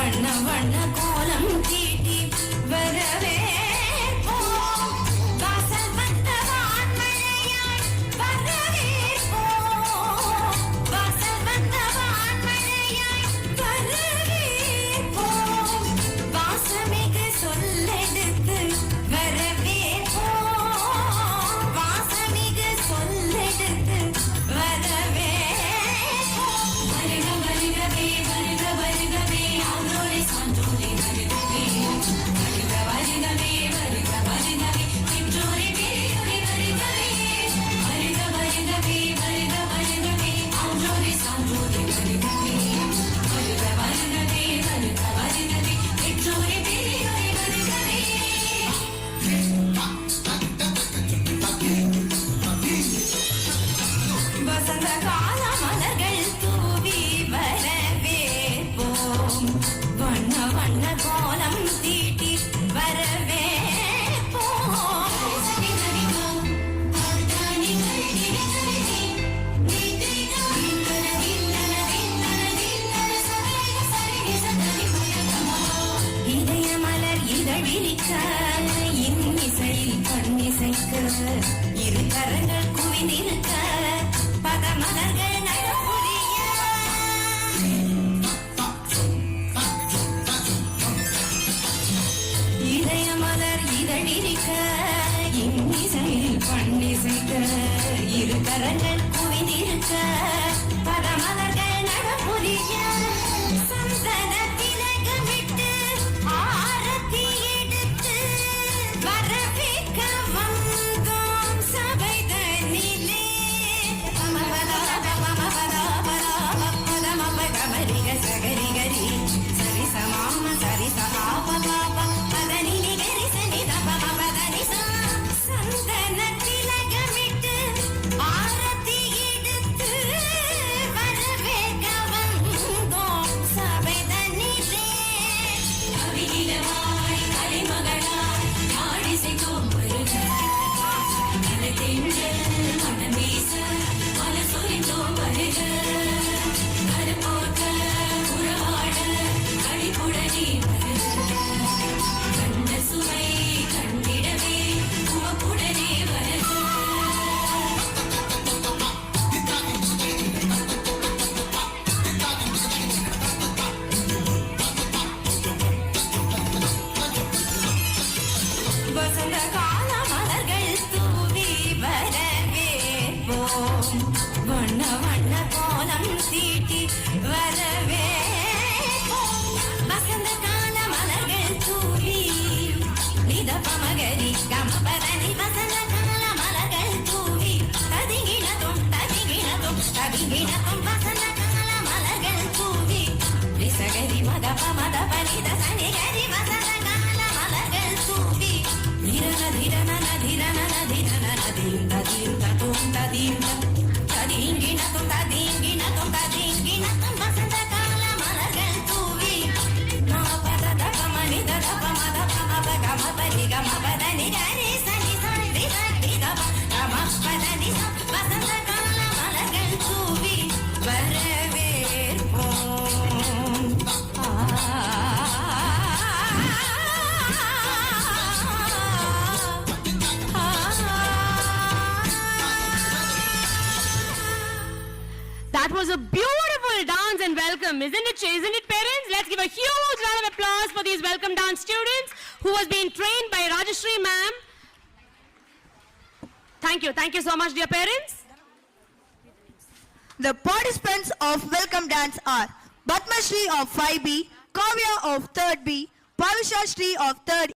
வண்ண வண்ண கோலம் தீட்டி வரவே இரு கரங்கள் குவிந்திருக்க பதமலர்கள் நடப்புரிய இதய மலர் இதழிருக்க இன்னிசையில் பண்ணிசைக்க இரு கரங்கள் குவிந்திருக்க பதமலர்கள் நடப்புரிய சந்தன திலகம் விட்டு ஆரத்தி எடுத்து வரவேற்க வண்ண வண்ண கோலம் தீட்டி வரவே வசந்த கால மலர்கள் தூவி நிதபமகரி கமபரணி வசந்த கால மலர்கள் தூவி ததிங்கிணதும் ததிங்கிணதும் ததிங்கிணதும் வசந்த கால மலர்கள் தூவி ரிசகரி மதப மதப நிதசனிகரி வசந்த கால மலர்கள் தூவி நிரன நிரன நிரன நிரன நதிம் ததிம் ததும் ததிம் ததிங்கிணதும் ததிங்கிணதும் ததிங்கிணதும் வசந்த கால மலர்கள் தூவி மாபத தப மனித தப மத பமப கமபரி கமபதனி கரி சனி சனி சனி தப கமபதனி வசந்த கால மலர்கள் தூவி வரவேற்போம். That was a beautiful dance and welcome, isn't it, parents? Let's give a huge round of applause for these welcome dance students who has been trained by Rajashri ma'am. Thank you so much, dear parents. The participants of welcome dance are Padma Shri of 5B, Kavya of 3rd B, Pavisha Shri of 3rd